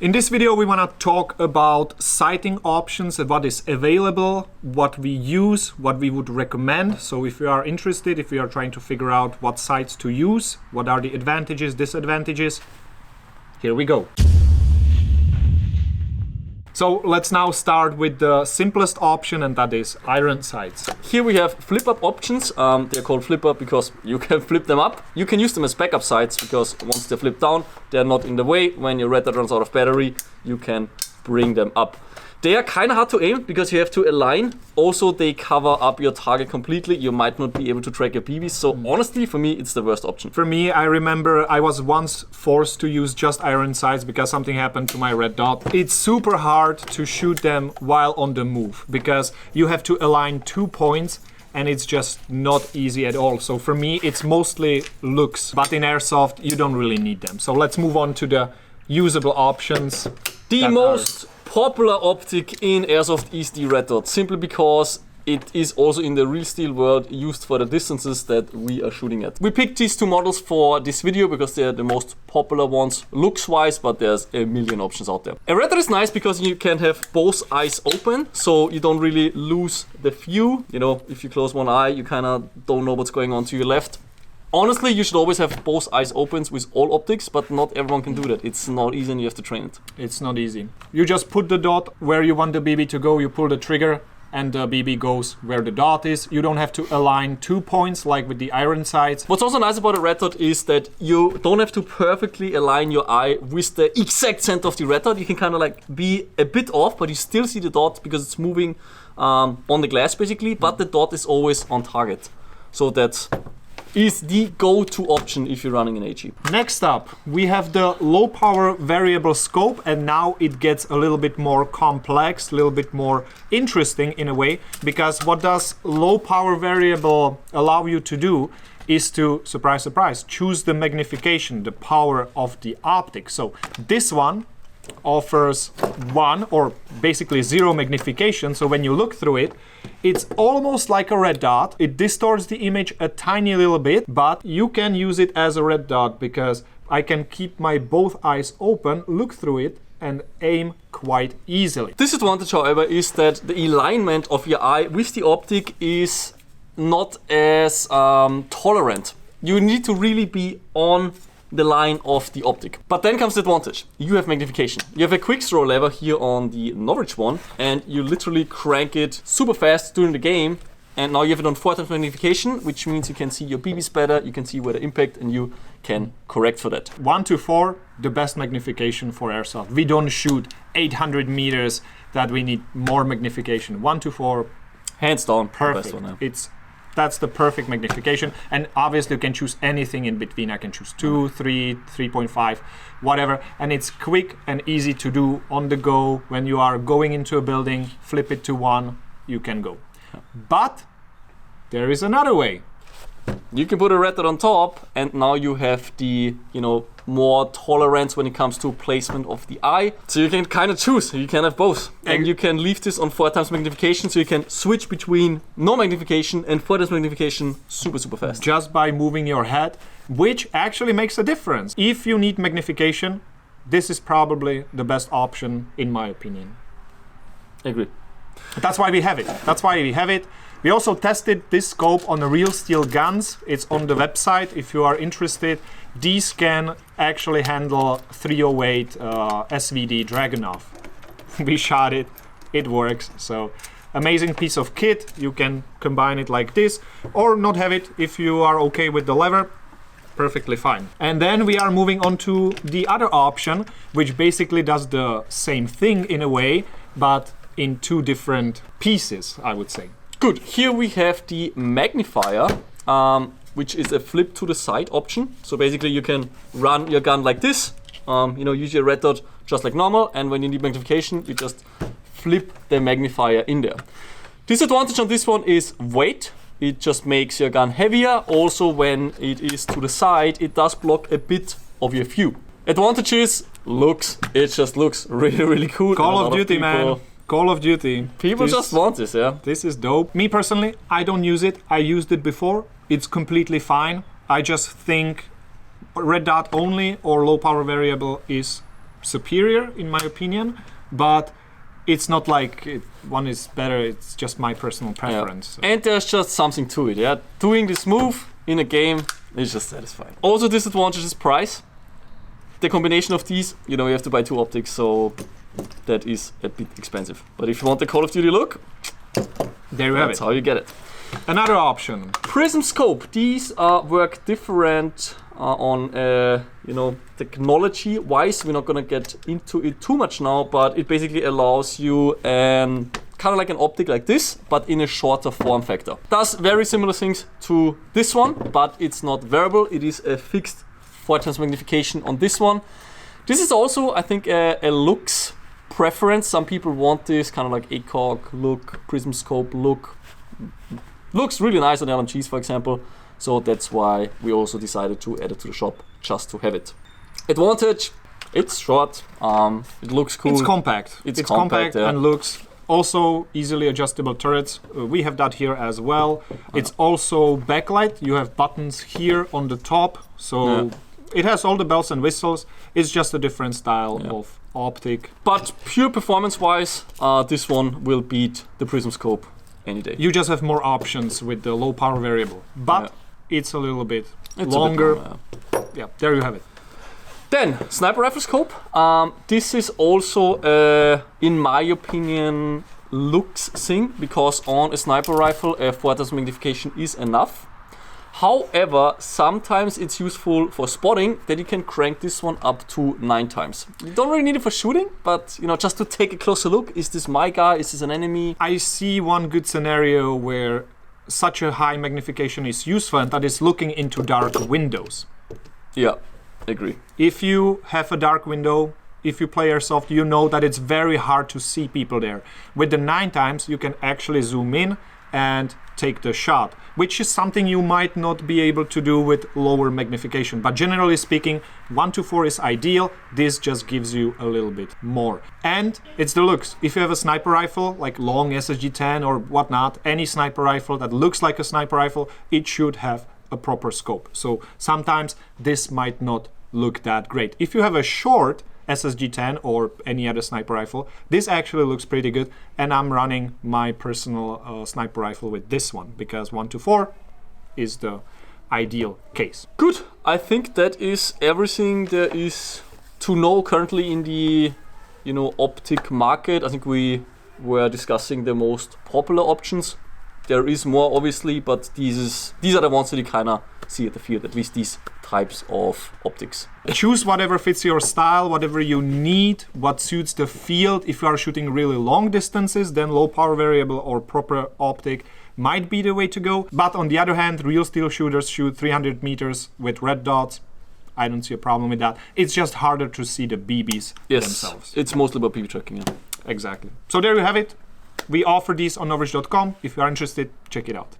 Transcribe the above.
In this video, we want to talk about sighting options and what is available, what we use, what we would recommend. So if you are interested, if you are trying to figure out what sights to use, what are the advantages, disadvantages, here we go. So let's now start with the simplest option, and that is iron sights. Here we have flip-up options. They're called flip-up because you can flip them up. You can use them as backup sights because once they're flipped down, they're not in the way. When your red dot runs out of battery, you can bring them up. They are kind of hard to aim because you have to align. Also, they cover up your target completely. You might not be able to track your BBs. So honestly, for me, it's the worst option. For me, I remember I was once forced to use just iron sights because something happened to my red dot. It's super hard to shoot them while on the move because you have to align 2 points and it's just not easy at all. So for me, it's mostly looks, but in Airsoft, you don't really need them. So let's move on to the usable options. The most popular optic in Airsoft is the red dot, simply because it is also in the real steel world used for the distances that we are shooting at. We picked these two models for this video because they're the most popular ones looks wise, but there's a million options out there. A red dot is nice because you can have both eyes open, so you don't really lose the view. You know, if you close one eye, you kind of don't know what's going on to your left. Honestly, you should always have both eyes open with all optics, but not everyone can do that. It's not easy and you have to train it. It's not easy. You just put the dot where you want the BB to go, you pull the trigger, and the BB goes where the dot is. You don't have to align 2 points like with the iron sights. What's also nice about a red dot is that you don't have to perfectly align your eye with the exact center of the red dot. You can kind of like be a bit off, but you still see the dot because it's moving on the glass basically, but the dot is always on target. So that's is the go-to option if you're running an AG. Next up, we have the low power variable scope, and now it gets a little bit more complex, a little bit more interesting in a way, because what does low power variable allow you to do is to, surprise, surprise, choose the magnification, the power of the optic. So this one offers 1 or basically 0 magnification, so when you look through it, it's almost like a red dot. It distorts the image a tiny little bit, but you can use it as a red dot because I can keep my both eyes open, look through it, and aim quite easily. Disadvantage, however, is that the alignment of your eye with the optic is not as tolerant. You need to really be on the line of the optic. But then comes the advantage. You have magnification. You have a quick throw lever here on the NOVRITSCH one, and you literally crank it super fast during the game, and now you have it on 4 times magnification, which means you can see your BBs better, you can see where the impact, and you can correct for that. 1 to 4, the best magnification for Airsoft. We don't shoot 800 meters that we need more magnification. 1 to 4, hands down, perfect. The best one, yeah. That's the perfect magnification, and obviously you can choose anything in between. I can choose 2, 3, 3.5, whatever, and it's quick and easy to do on the go. When you are going into a building, flip it to 1, you can go. But there is another way. You can put a red dot on top, and now you have the, more tolerance when it comes to placement of the eye. So you can kind of choose. You can have both. And you can leave this on 4 times magnification, so you can switch between no magnification and 4 times magnification super, super fast. Just by moving your head, which actually makes a difference. If you need magnification, this is probably the best option, in my opinion. I agree. That's why we have it. We also tested this scope on the real steel guns. It's on the website if you are interested. These can actually handle 308 SVD Dragunov. We shot it, it works. So amazing piece of kit. You can combine it like this or not have it if you are okay with the lever. Perfectly fine. And then we are moving on to the other option, which basically does the same thing in a way, but in 2 different pieces, I would say. Good. Here we have the magnifier, which is a flip to the side option. So basically you can run your gun like this, use your red dot just like normal, and when you need magnification, you just flip the magnifier in there. Disadvantage on this one is weight. It just makes your gun heavier. Also, when it is to the side, it does block a bit of your view. Advantage is looks. It just looks really, really cool. Call of Duty, man. Call of Duty. People just want this, yeah. This is dope. Me personally, I don't use it. I used it before. It's completely fine. I just think red dot only or low power variable is superior in my opinion, but it's not like one is better, it's just my personal preference. Yeah. And there's just something to it, yeah? Doing this move in a game is just satisfying. Also disadvantage is price. The combination of these, you know, you have to buy 2 optics, so that is a bit expensive. But if you want the Call of Duty look, there you have that's it. how you get it. Another option. Prism scope. These work different on, you know, technology-wise. We're not gonna get into it too much now, but it basically allows you kind of like an optic like this, but in a shorter form factor. Does very similar things to this one, but it's not variable. It is a fixed 4x magnification on this one. This is also, I think, a looks preference. Some people want this kind of like ACOG look, Prism scope look. Looks really nice on LMGs, for example. So that's why we also decided to add it to the shop, just to have it. Advantage, it's short, it looks cool. It's compact. It's compact, yeah. And looks also easily adjustable turrets. We have that here as well. It's also backlight. You have buttons here on the top. So it has all the bells and whistles. It's just a different style of optic. But pure performance-wise, this one will beat the Prism scope any day. You just have more options with the low power variable. But it's a little bit longer. Yeah, there you have it. Then, sniper rifle scope. This is also, in my opinion, looks thing, because on a sniper rifle, a 4x magnification is enough. However, sometimes it's useful for spotting that you can crank this one up to 9x. You don't really need it for shooting, but you know, just to take a closer look. Is this my guy? Is this an enemy? I see one good scenario where such a high magnification is useful, and that is looking into dark windows. Yeah, agree. If you have a dark window, if you play Airsoft, you know that it's very hard to see people there. With the 9x, you can actually zoom in and take the shot, which is something you might not be able to do with lower magnification. But generally speaking, 1:4 is ideal. This just gives you a little bit more. And it's the looks. If you have a sniper rifle, like long SSG-10 or whatnot, any sniper rifle that looks like a sniper rifle, it should have a proper scope. So sometimes this might not look that great. If you have a short SSG-10 or any other sniper rifle, this actually looks pretty good, and I'm running my personal sniper rifle with this one because 1:4 is the ideal case. Good. I think that is everything there is to know currently in the, you know, optic market. I think we were discussing the most popular options. There is more, obviously, but these are the ones that you kind of see at the field, at least these types of optics. Choose whatever fits your style, whatever you need, what suits the field. If you are shooting really long distances, then low power variable or proper optic might be the way to go. But on the other hand, real steel shooters shoot 300 meters with red dots. I don't see a problem with that. It's just harder to see the BBs themselves. It's mostly about BB tracking, yeah. Exactly. So there you have it. We offer these on NOVRITSCH.com. If you are interested, check it out.